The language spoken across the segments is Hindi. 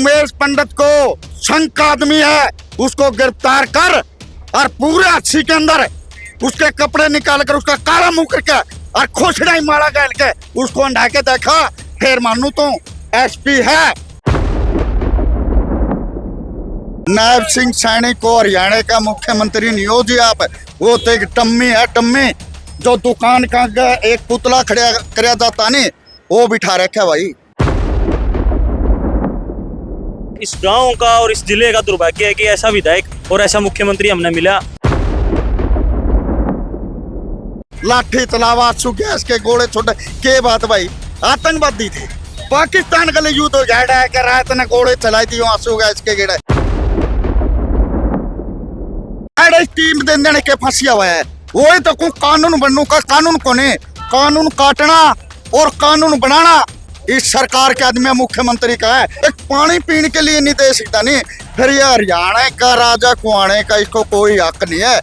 उमेश पंडित को शंक आदमी है, उसको गिरफ्तार कर और पूरे अच्छी के अंदर उसके कपड़े निकाल कर उसका काला मुंह करके और खोसड़ा ही मारा गैल के उसको अंडा के देखा, फिर मानू तो एसपी है। नायब सिंह सैनी को हरियाणा का मुख्यमंत्री नियोजित आप, वो तो एक टम्मी है, टम्मी जो दुकान का एक पुतला खड़ा कराया जाता नहीं वो बिठा रखा भाई। इस गांव का और इस जिले का दुर्भाग्य है कि ऐसा विधायक और ऐसा मुख्यमंत्री हमने मिला। लाठी तलावा आंसू गैस के गोले छोटे के बात भाई, आतंकवादी थे। पाकिस्तान का लिए युद्ध हो जाएगा कि रात ने गोले चलाई थी आंसू गैस के गेड़े। टीम देने के फंसिया हुआ है, वही तो को कानून बनने का, कानून को नहीं, कानून काटना और कानून बनाना इस सरकार के आदमी मुख्यमंत्री का है। एक पानी पीने के लिए नहीं दे सकता नहीं, फिर ये हरियाणा का राजा कुआने का इसको कोई हक नहीं है।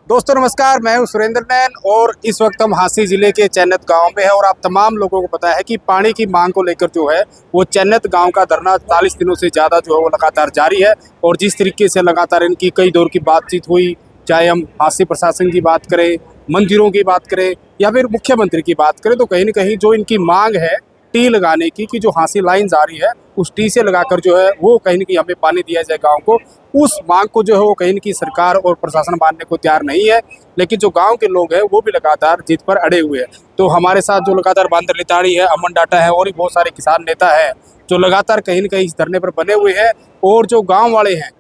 दोस्तों नमस्कार, मैं हूं सुरेंद्र नैन और इस वक्त हम हांसी जिले के चैनत गांव में हैं और आप तमाम लोगों को पता है कि पानी की मांग को लेकर जो है वो चैनत गांव का धरना 40 दिनों से ज़्यादा जो है वो लगातार जारी है। और जिस तरीके से लगातार इनकी कई दौर की बातचीत हुई, चाहे हम हांसी प्रशासन की बात करें, मंदिरों की बात करें या फिर मुख्यमंत्री की बात करें, तो कहीं ना कहीं जो इनकी मांग है टी लगाने की, कि जो हांसी लाइन जा रही है उस टी से लगाकर जो है वो कहीं ना कहीं हमें पानी दिया जाए गांव को, उस मांग को जो है वो कहीं ना कहीं सरकार और प्रशासन मानने को तैयार नहीं है। लेकिन जो गांव के लोग हैं वो भी लगातार जिद पर अड़े हुए हैं। तो हमारे साथ जो लगातार बांदर लिताड़ी है, अमन डाटा है और भी बहुत सारे किसान नेता है जो लगातार कहीं ना कहीं इस धरने पर बने हुए हैं और जो गाँव वाले हैं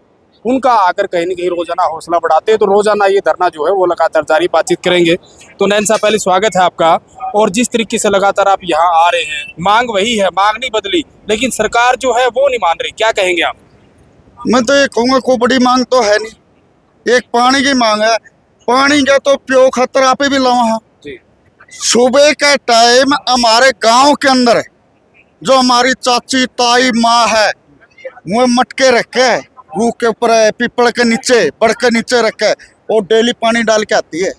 उनका आकर कहीं ना कहीं रोजाना हौसला बढ़ाते हैं। तो रोजाना ये धरना जो है वो लगातार जारी बातचीत करेंगे। तो नैन साहब पहले स्वागत है आपका। और जिस तरीके से लगातार आप यहाँ आ रहे हैं, मांग वही है, मांग नहीं बदली, लेकिन सरकार जो है वो नहीं मान रही, क्या कहेंगे आप? मैं तो ये कहूँगा कोई बड़ी मांग तो है नहीं, एक पानी की मांग है। पानी का तो प्यो खतर आप भी लाओ हाँ। सुबह का टाइम हमारे गांव के अंदर है, जो हमारी चाची ताई माँ है वो मटके रखे रूह के ऊपर पीपल के नीचे बड़ के नीचे रखे और डेली पानी डाल के आती है।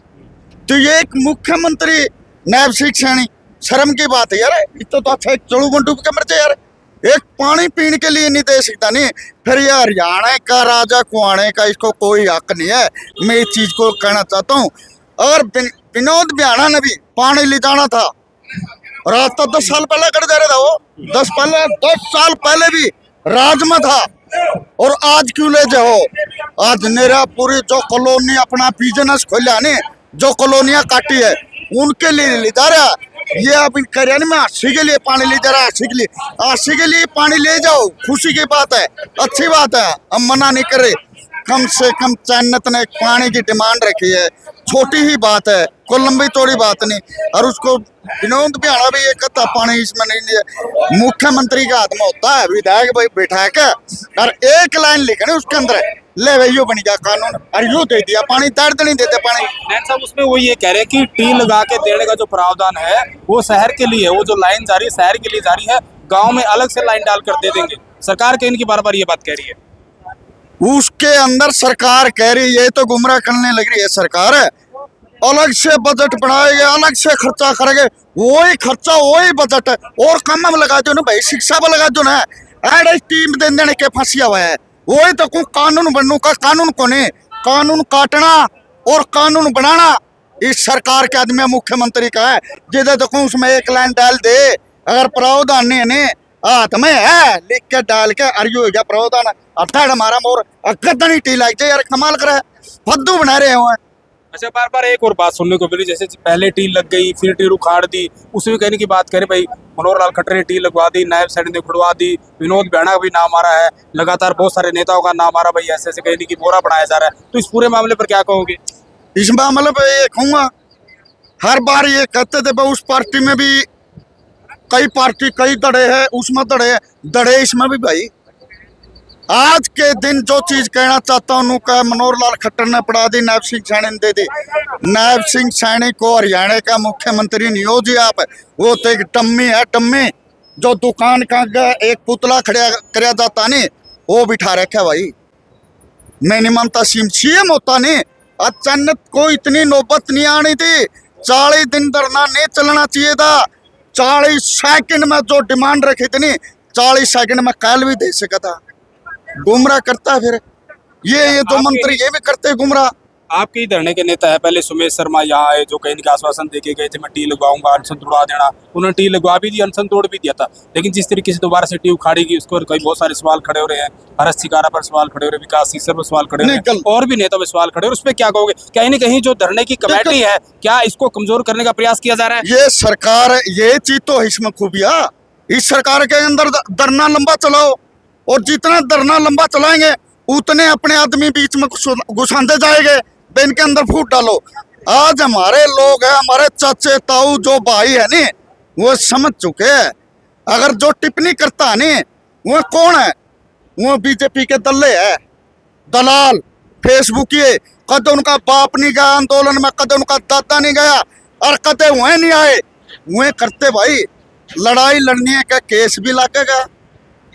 तो ये एक मुख्यमंत्री नायब सिंह सैनी, शर्म की बात है यार। इतना तो अच्छा चलू डूब के मर जाए यार, एक पानी पीने के लिए नहीं दे सकता नहीं, फिर ये हरियाणा का राजा कुआने का इसको कोई हक नहीं है। मैं इस चीज को कहना चाहता हूँ। और विनोद बिहाना ने भी पानी ले जाना था, रात तो 10 साल पहले कर दे रहा था वो, 10 साल पहले भी राज में था। और आज क्यों ले जाओ? आज मेरा पूरी जो कॉलोनी अपना बिजनेस खोलिया ने, जो कॉलोनियां काटी है उनके लिए ले जा रहा। ये अब करियाने में अस्सी के लिए पानी ले जा रहा है, अस्सी के लिए पानी ले जाओ, खुशी की बात है, अच्छी बात है, हम मना नहीं कर रहे। कम से कम चैनत ने पानी की डिमांड रखी है, छोटी ही बात है, कोई लंबी चौड़ी बात नहीं। और उसको विनोद बिहाना भी एक कत्ता पानी इसमें नहीं लिया। मुख्यमंत्री का हाथ में होता है विधायक भाई बैठा के और एक लाइन लिखनी उसके अंदर ले भाई यो बन गया कानून और यूं दे दिया पानी, दर्द नहीं देते पानी। नैन साहब उसमें वो ये कह रहे हैं कि टी लगा के देने का जो प्रावधान है वो शहर के लिए है, वो जो लाइन जारी है शहर के लिए जारी है, गाँव में अलग से लाइन डाल कर दे देंगे। सरकार कहीं की बार बार ये बात कह रही है, उसके अंदर सरकार कह रही है तो गुमराह करने लग रही है सरकार है। अलग से बजट बनाएंगे, अलग से खर्चा करेंगे, वही खर्चा वही बजट है और कम में लगा दो ना भाई, शिक्षा में लगा दो ना। एड टीम देने के फंसिया हुआ है, वही तो को कानून बनने का, कानून को नहीं, कानून काटना और कानून बनाना इस सरकार के आदमी मुख्यमंत्री का है। जिधर तो उसमें एक लाइन डाल दे, अगर प्रावधान नहीं हाथ में है लिख के डाल के अरियो हो गया प्रावधान, अर्थात हमारा मोर अगदनी टी लाग जाए यार, कमाल कर फद्दू बना रहे हुए। अच्छा, बार बार एक और बात सुनने को मिली, जैसे पहले टी लग गई फिर टी उखाड़ दी, उसमें कहने की बात करें भाई मनोहर लाल खट्टर ने टी लगवा दी, नायब सैनी ने खुड़वा दी, विनोद बिहाना का भी नाम आ रहा है, लगातार बहुत सारे नेताओं का नाम आ रहा है, भाई ऐसे ऐसे कहने की बोरा बनाया जा रहा है। तो इस पूरे मामले पर क्या कहोगे? इस मामले पर ये कहूँगा, हर बार ये कहते थे उस पार्टी में भी कई पार्टी कई दड़े है, उसमें दड़े इसमें भी भाई। आज के दिन जो चीज कहना चाहता हूँ मनोहर लाल खट्टर ने पढ़ा दी, नायब सिंह सैनी ने दे दी। नायब सिंह सैनी को हरियाणा का मुख्यमंत्री नियोजित आप, वो तो एक टम्मी है, टम्मी जो दुकान का एक पुतला खड़ा कराया जाता नहीं वो बिठा रखा भाई। मिनिमम तो सीएम होता नहीं, अचानक को इतनी नौबत नहीं आनी थी, 40 दिन धरना नहीं चलना चाहिए था। 40 सेकंड में जो डिमांड रखी थी नहीं, 40 सेकंड में कल भी दे सका था। गुमराह करता है फिर ये तो मंत्री ये भी करते हैं गुमराह। आपके ही धरने के नेता है, पहले सुमेश शर्मा यहाँ आए जो कहीं के आश्वासन देके गए थे मैं टी लगवाऊंगा, अनशन तोड़वा देना, उन्होंने टी लगवा भी दी, अनशन तोड़ भी दिया था। लेकिन जिस तरीके से दोबारा से टी उखाड़ी गई उसको कई बहुत सारे सवाल खड़े हो रहे हैं। हरस शिकारा पर सवाल खड़े हो रहे हैं, विकास सीसर पर सवाल खड़े हो रहे हैं, और भी नेता पर सवाल खड़े हो रहे हैं। उस पर क्या कहोगे? कहीं ना कहीं जो धरने की कमेटी है, क्या इसको कमजोर करने का प्रयास किया जा रहा है? ये सरकार ये चीज तो है इसमें खूबिया, इस सरकार के अंदर धरना लंबा चलाओ, और जितना धरना लंबा चलाएंगे उतने अपने आदमी बीच में घुसाते जाएंगे, बेन के अंदर फूट डालो। आज हमारे लोग हैं, हमारे चाचे ताऊ जो भाई है नी, वो समझ चुके हैं। अगर जो टिप्पणी करता है नी, वो कौन है? वो बीजेपी के दल्ले है, दलाल, फेसबुक ये। कद उनका बाप नहीं गया आंदोलन में, कद उनका दादा नहीं गया, और कदे वह नहीं आए। वह करते भाई लड़ाई लड़ने का केस भी लगेगा।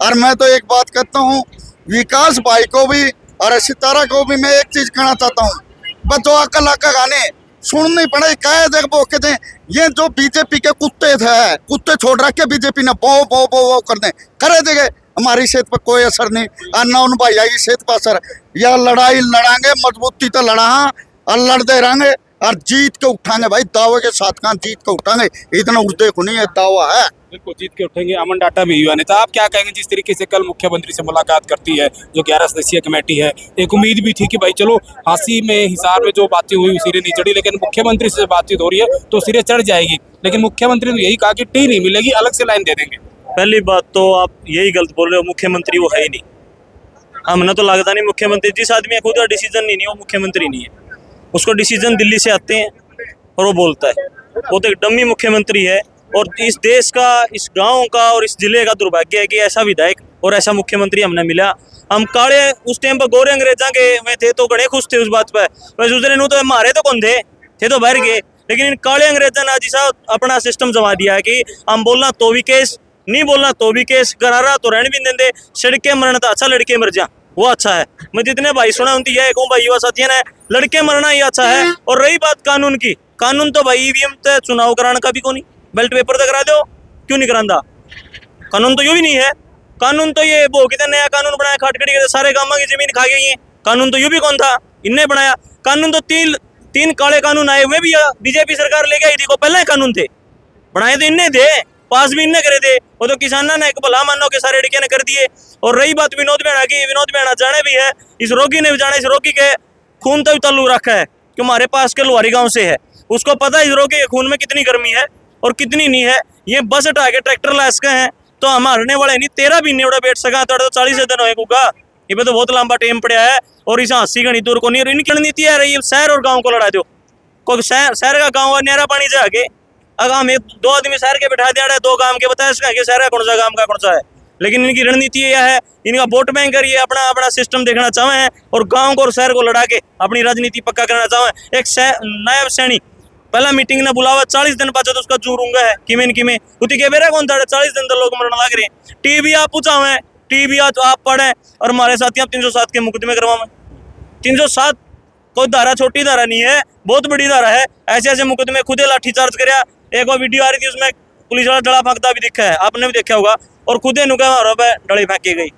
और मैं तो एक बात कहता हूँ, विकास भाई को भी और सितारा को भी मैं एक चीज कहना चाहता हूँ, बच्चों अकल अक्का गाने सुननी पड़े, कहे देख बो के दे। ये जो बीजेपी के कुत्ते थे, कुत्ते छोड़ रखे बीजेपी ने, बो बो बो बो कर दे, करे देंगे। हमारी सेहत पर कोई असर नहीं, और ना उन भैया की सेहत पर असर। या लड़ाई लड़ांगे मजबूती तो लड़ा, और लड़ते रहेंगे और जीत के उठाएंगे भाई, दावे के साथ कहाँ जीत के उठाएंगे, इतना उड़ते को नहीं है, दावा है। बिल्कुल जीत के उठेंगे। अमन डाटा भी युवा नेता, आप क्या कहेंगे जिस तरीके से कल मुख्यमंत्री से मुलाकात करती है जो 11 सदस्यीय कमेटी है? एक उम्मीद भी थी कि भाई चलो हांसी में हिसार में जो बातें हुई सिरे नहीं चढ़ी, लेकिन मुख्यमंत्री से बातचीत हो रही है तो सिरे चढ़ जाएगी। लेकिन मुख्यमंत्री ने यही कहा कि टी नहीं मिलेगी, अलग से लाइन दे देंगे। पहली बात तो आप यही गलत बोल रहे हो, मुख्यमंत्री वो है ही नहीं। हमने तो लगता नहीं मुख्यमंत्री, जिस आदमी का खुद का डिसीजन नहीं वो मुख्यमंत्री नहीं है। उसको डिसीजन दिल्ली से आते हैं और वो बोलता है, वो तो एक डम्मी मुख्यमंत्री है। और इस देश का, इस गांव का और इस जिले का दुर्भाग्य है कि ऐसा विधायक और ऐसा मुख्यमंत्री हमने मिला। हम काले उस टाइम पर गोरे अंग्रेजा के में थे तो बड़े खुश थे उस बात पर, वैसे उस दिन तो मारे तो कौन थे तो बाहर गए। लेकिन इन काले अंग्रेजा ने आज ऐसा अपना सिस्टम जमा दिया है कि हम बोलना तो भी केस, नहीं बोलना तो भी केस, करारा तो रहने भी देंगे। सड़के मरना तो अच्छा, लड़के मर जा वो अच्छा है। मैं जितने भाई सुना उनकी यह कहूँ भाई युवा साथियों ने, लड़के मरना ही अच्छा है। और रही बात कानून की, कानून तो भाई ईवीएम से चुनाव कराने का भी को नहीं, बेल्ट पेपर तो करा दो, क्यों नहीं करांदा? कानून तो यू भी नहीं है। कानून तो ये वो कितने नया कानून बनाया, खाटखड़ी के सारे गांव की जमीन खा गई है। कानून तो यू भी कौन था, इनने बनाया। कानून तो तीन काले कानून आए हुए भी बीजेपी सरकार लेके आई थी, को पहले कानून थे बनाए तो इनने थे, पास भी इनने करे थे। वो तो किसानों ने एक भला मानो के सारे लड़के ने कर दिए। और रही बात विनोद बेड़ा की, विनोद बेड़ा जाने भी है, इस रोगी ने भी जाना, इस रोगी के खून तो भी ताल्लुक रखा है कि हमारे पास के लोहारी गांव से है। उसको पता है इस रोगी के खून में कितनी गर्मी है और कितनी नहीं है। ये बस हटा के ट्रैक्टर ला सके हैं तो हम हारने वाले नहीं। 13 भी नहीं बैठ सका तो 40 दिन होगा, ये पे तो बहुत लंबा टाइम पड़ा है। और इस हांसी घनी दूर को नहीं, और इनकी रणनीति है रही शहर और गाँव को लड़ा दो। कोई शहर का गाँव न्यारा पानी जाके अगर हम 2 आदमी शहर के बैठा दिया, 2 गांव के बताया शहर का कौन सा गांव का कौन सा है। लेकिन इनकी रणनीति यह है, इनका वोट बैंक कर ये अपना अपना सिस्टम देखना चाहे हैं और गांव को और शहर को लड़ा के अपनी राजनीति पक्का करना चाहे। एक नायब सैनिक पहला मीटिंग ने बुलावा 40 दिन बाद तो उसका जूरूंगा है किमें उती के बेरा कौन था 40 दिन तो लोग मरने लग रहे हैं। टीवी आप पूछावे, टीवी आप पढ़े और हमारे साथी आप 307 के मुकदमे करवावे। 307 कोई धारा छोटी धारा नहीं है, बहुत बड़ी धारा है। ऐसे ऐसे मुकदमे खुदे लाठीचार्ज कराया। एक और वीडियो आ रही थी उसमें पुलिस वाला डला फेंकता भी दिखा है, आपने भी देखा होगा। और खुदे नुका डली फेंकी गई।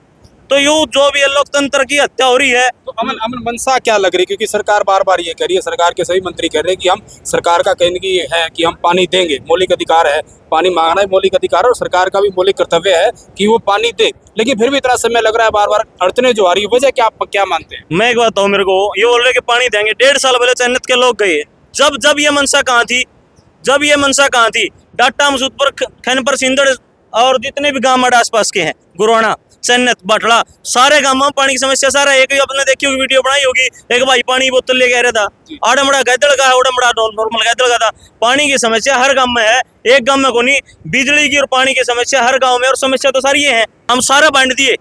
तो यूं जो भी लोकतंत्र की हत्या हो रही है। तो अमन मनसा क्या लग रही है? क्योंकि सरकार बार बार ये कह रही है, सरकार के सभी मंत्री कह रहे हैं कि हम, सरकार का कहने की है कि हम पानी देंगे, मौलिक अधिकार है, पानी मांगना है मौलिक अधिकार है और सरकार का भी मौलिक कर्तव्य है कि वो पानी दे। लेकिन फिर भी इतना समय लग रहा है, बार बार अड़चने जो आ रही है, वजह क्या, आप क्या मानते हैं? मैं एक बात बताऊं, मेरे को ये बोल रहे कि पानी देंगे। 1.5 साल पहले चन्नत के लोग गए। जब ये मनसा कहाँ थी, जब ये मनसा कहाँ थी? डाटा मसूदपुर, खैनपुर, सिंदड़ और जितने भी गांव आसपास के हैं, गुरुआना, चन्नत, बाटड़ा, सारे गांव में पानी की समस्या। सारा एक आपने देखी होगी, वीडियो बनाई होगी, एक भाई पानी की बोतल लेके आ रहा था, आड़मड़ा गैदड़ का, ओडमड़ा नॉर्मल गैदड़ का था। पानी की समस्या हर गांव में है, एक गांव में को नहीं। बिजली की और पानी की समस्या हर गांव में, और समस्या तो सारी ये है। हम सारा बांट दिए,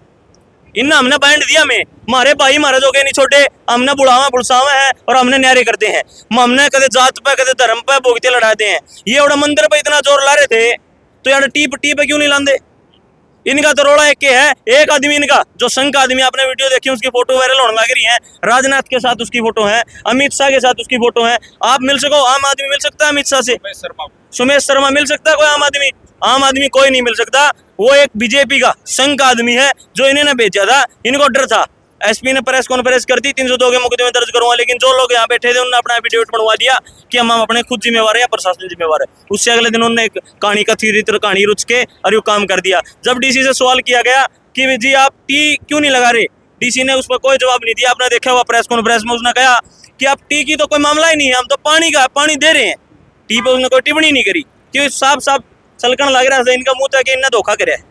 इन्ना हमने बांट दिया में, हमारे भाई हमारे जो के नहीं छोटे, हमने बुढ़ावा बुलसावा है और हमने न्यारे करते हैं। हमने कदे जात पे कदे धर्म पे बोगते लड़ाते हैं। ये ओड़ा मंदिर पे इतना जोर ला रहे थे तो यार टी पे क्यों नहीं लाते? इनका तो रोड़ा एक के है। एक आदमी इनका जो संघ का आदमी, आपने वीडियो देखी, उसकी फोटो वायरल होने लग रही है, राजनाथ के साथ उसकी फोटो है, अमित शाह के साथ उसकी फोटो है। आप मिल सको, आम आदमी मिल सकता है अमित शाह से? सुमेश शर्मा मिल सकता है कोई आम आदमी? आम आदमी कोई नहीं मिल सकता। वो एक बीजेपी का संघ का आदमी है जो इन्होंने भेजा था। इनको डर था, एसपी ने प्रेस कॉन्फ्रेंस कर दी, 302 के मुकदमे दर्ज करूंगा, लेकिन जो लोग यहाँ बैठे थे उन्होंने अपना एफिडेविट बनवा दिया कि हम अपने खुद जिम्मेवार है या प्रशासन जिम्मेवार है। उससे अगले दिन उन्होंने एक कहानी कथित कहानी रुच के और ये काम कर दिया। जब डीसी से सवाल किया गया कि जी आप टी क्यों नहीं लगा रहे, डीसी ने उस पर कोई जवाब नहीं दिया। आपने देखा हुआ प्रेस कॉन्फ्रेंस में उसने कहा कि आप टी की तो कोई मामला ही नहीं है, हम तो पानी का पानी दे रहे हैं। टी पे उसने कोई टिप्पणी नहीं करी क्योंकि साफ साफ सलकन लग रहा है इनका मुंह था कि इनने धोखा कराया है।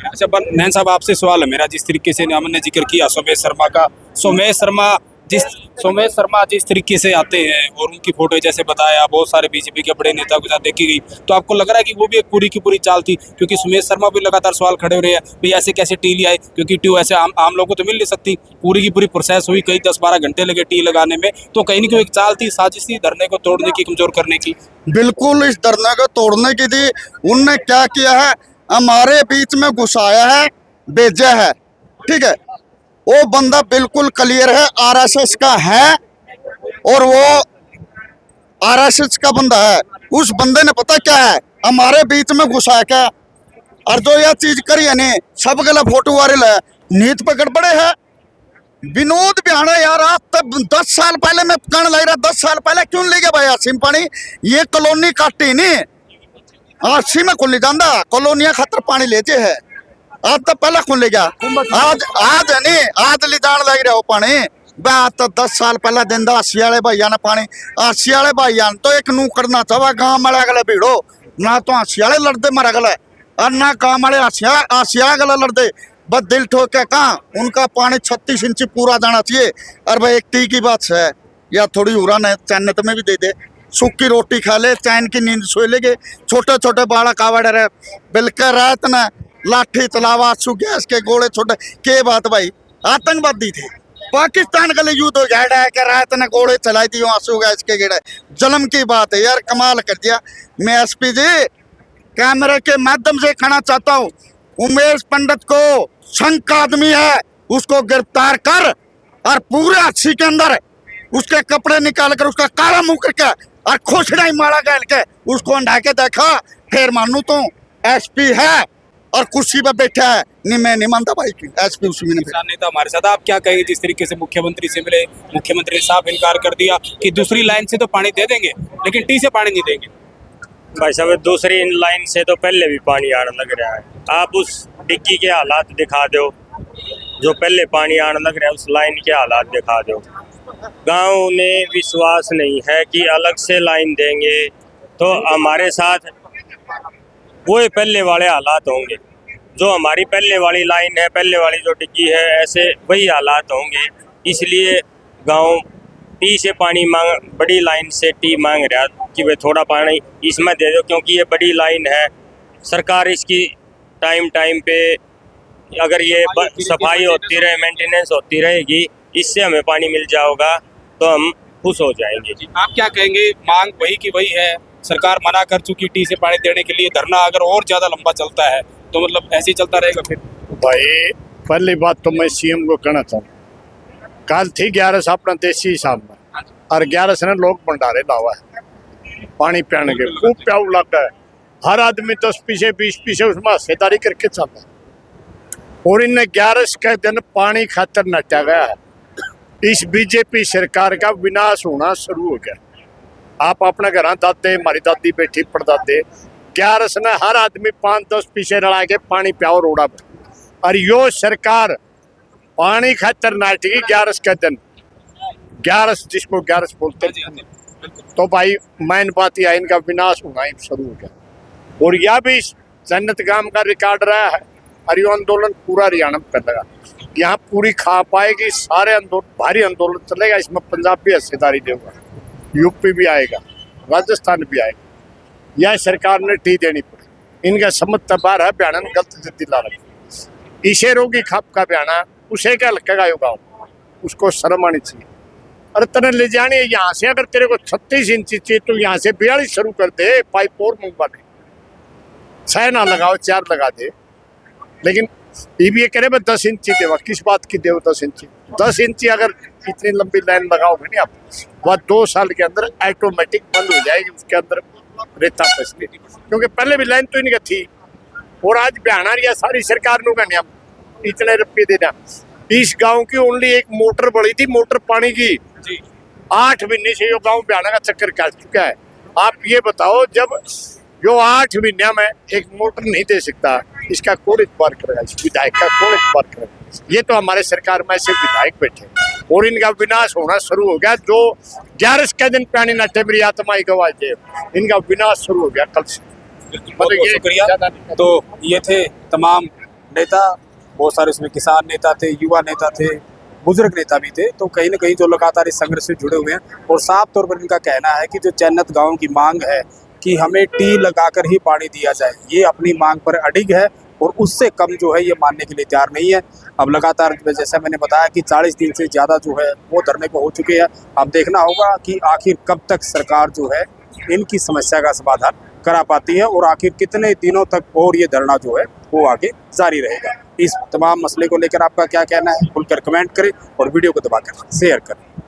अच्छा नैन साहब, आपसे सवाल है मेरा, जिस तरीके से हमने जिक्र किया सोमेश शर्मा का, सोमेश शर्मा जिस तरीके से आते हैं और उनकी फोटो जैसे बताया बहुत सारे बीजेपी के बड़े नेताओं के साथ देखी गई, तो आपको लग रहा है कि वो भी एक पूरी की पूरी चाल थी? क्योंकि सोमेश शर्मा भी लगातार सवाल खड़े हो रहे हैं भाई ऐसे कैसे टी लिया है, क्योंकि टी ऐसे आम लोगों को तो मिल नहीं सकती, पूरी की पूरी प्रोसेस हुई, कई 10-12 घंटे लगे टी लगाने में, तो कहीं ना कहीं एक चाल थी, साजिश थी धरने को तोड़ने की, कमजोर करने की। बिल्कुल इस धरने को तोड़ने की थी। उनने क्या किया है, हमारे बीच में घुसाया है, भेजा है। ठीक है, वो बंदा बिल्कुल क्लियर है, आरएसएस का है और वो आरएसएस का बंदा है। उस बंदे ने पता क्या है, हमारे बीच में घुसा क्या, और जो यह चीज करी है ने सब गला फोटो वायरल है, नीत पे गड़बड़े है। विनोद बिहाना यार, आप तब 10 साल पहले मैं कहने लग रहा, 10 साल पहले क्यों ले गया भाई आसिम पानी? ये कॉलोनी काटी नहीं, आसी में खुली जाता कॉलोनिया खातर पानी लेते है। आज तो पहले खुल ले गया, आज है नहीं, आज ले जान लग रहा हो पानी। मैं तो 10 साल पहले दिन आसी वाले भैया ने पानी, आसी वाले भैया तो एक नू करना चाहे गांव वाले गले भीड़ो ना, तो आसी वाले लड़ते मरा गले और ना गांव वाले आसिया गले लड़ते। बस दिल ठोक के कहा उनका पानी 36 इंची पूरा जाना चाहिए। और भाई एक टी की बात है, या थोड़ी उड़ान है चैनत में भी दे दे, सूखी रोटी खा ले, चैन की नींद सोए लेगे। छोटे छोटे बालक आवड़ रहे बिल्कुल रात न लाठी चलावा, आंसू गैस के गोले छोटे के बात भाई आतंकवादी थे। पाकिस्तान के लिए युद्ध हो जाएगा कि रात ने गोले चलाई दी आंसू गैस के गेड़े, जन्म की बात है यार, कमाल कर दिया। मैं एसपी जी कैमरे के माध्यम से कहना चाहता हूँ, उमेश पंडित को संघ का आदमी है, उसको गिरफ्तार कर और पूरे अस्सी के अंदर उसके कपड़े निकाल कर उसका काला मुंह करके और खोसड़ा ही मारा गया के उसको अंडा के देखा, फिर मानू तो एसपी है और कुर्सी पर बैठा है। नहीं मैं नहीं मानता भाई एसपी उसी में नेता हमारे साथ, आप क्या कहेंगे जिस तरीके से मुख्यमंत्री से मिले, मुख्यमंत्री ने साफ इनकार कर दिया कि दूसरी लाइन से तो पानी दे देंगे लेकिन टी से पानी नहीं देंगे? भाई साहब दूसरी लाइन से तो पहले भी पानी आने लग रहा है। आप उस डिग्गी के हालात दिखा दो, जो पहले पानी आने लग रहा है उस लाइन के हालात दिखा दो। गांव ने विश्वास नहीं है कि अलग से लाइन देंगे तो हमारे साथ वो पहले वाले हालात होंगे, जो हमारी पहले वाली लाइन है, पहले वाली जो डिग्गी है, ऐसे वही हालात होंगे। इसलिए गांव टी से पानी मांग, बड़ी लाइन से टी मांग रहा कि वे थोड़ा पानी इसमें दे दो, क्योंकि ये बड़ी लाइन है। सरकार इसकी टाइम पे अगर ये सफाई होती रहे, मेंटेनेंस होती रहेगी, इससे हमें पानी मिल जाएगा तो हम खुश हो जाएंगे। आप क्या कहेंगे, मांग वही की वही है, सरकार मना कर चुकी टी से पानी देने के लिए, धरना अगर और ज्यादा लंबा चलता है तो मतलब ऐसे ही चलता रहेगा फिर? भाई पहली बात तो मैं सीएम को कहना चाहूँ, कल थी 11 अपना देसी हिसाब में और 11 ने लोग भंडारे लावा है पानी पियाने के, खूब प्याऊ लगा है। हर आदमी 10 पीछे 20 पीछे उसमें हिस्सेदारी करके चलता है, और इन्हें 11 के दिन पानी खातर नचा गया है। इस बीजेपी सरकार का विनाश होना शुरू हो गया। आप अपने घर दादे, हमारी दादी बैठी परदादे, 11 ने हर आदमी 5-10 पीछे लड़ा के पानी पियाओ रोड़ा पे, और यो सरकार पानी खातर नाटेगी 11 के दिन। 11 जिसको 11 बोलते हैं, तो भाई मैन बात यह इनका विनाश होना ही शुरू हो गया। और यह भी जन्नत गांव का रिकॉर्ड रहा है, और ये आंदोलन पूरा हरियाणा में चलेगा, यहाँ पूरी खा पाएगी, सारे आंदोलन भारी आंदोलन चलेगा। इसमें पंजाब भी हिस्सेदारी देगा, यूपी भी आएगा, राजस्थान भी आएगा। यह सरकार ने टी देनी पड़ी, इनका समझ तबार है, बयान गलत जिद्दी ला रखी। इसे रोगी खाप का बयाना उसे क्या लगेगा यो गाँव, उसको शर्म आनी चाहिए। अरे तेने ले जानी है यहाँ से, अगर तेरे को 36 इंची चाहिए तो यहाँ से 42 शुरू कर दे, पाइप और मुंबा दे, 6 ना लगाओ 4 लगा दे। लेकिन ये भी ये कह रहे भाई 10 इंची देवा, किस बात की देव 10 इंची? 10 इंची अगर इतनी लंबी लाइन लगाओगे नहीं आप, वह 2 साल के अंदर ऑटोमेटिक बंद हो जाएगी, उसके अंदर रेता फंसती, क्योंकि पहले भी लाइन तो इनका थी। और आज बयाना रही सारी सरकार नु कहने इतने रुपये देना। इस गांव की ओनली एक मोटर बड़ी थी, मोटर पानी की, 8 महीने से ये गांव बयाना का चक्कर काट चुका है। आप ये बताओ, जब जो 8 महीने में एक मोटर नहीं दे सकता, इसका कौन इतबार करेगा? इस विधायक का कौन इतबार करेगा? ये तो हमारे सरकार में ऐसे विधायक बैठे और इनका विनाश होना शुरू हो गया। जो 11 के दिन पानी नटे मेरी आत्मा ही गवाह दे, इनका विनाश शुरू हो गया कल से। बहुत बहुत शुक्रिया। तो ये थे तमाम नेता, बहुत सारे उसमें किसान नेता थे, युवा नेता थे, बुजुर्ग नेता भी थे। तो कहीं ना कहीं जो लगातार इस संघर्ष से जुड़े हुए हैं और साफ तौर पर इनका कहना है कि जो चैनत गांव की मांग है कि हमें टी लगाकर ही पानी दिया जाए, ये अपनी मांग पर अडिग है और उससे कम जो है ये मानने के लिए तैयार नहीं है। अब लगातार जैसा मैंने बताया कि 40 दिन से ज़्यादा जो है वो धरने को हो चुके हैं। अब देखना होगा कि आखिर कब तक सरकार जो है इनकी समस्या का समाधान करा पाती है और आखिर कितने दिनों तक और ये धरना जो है वो आगे जारी रहेगा। इस तमाम मसले को लेकर आपका क्या कहना है खुलकर कमेंट करें और वीडियो को दबाकर शेयर करें।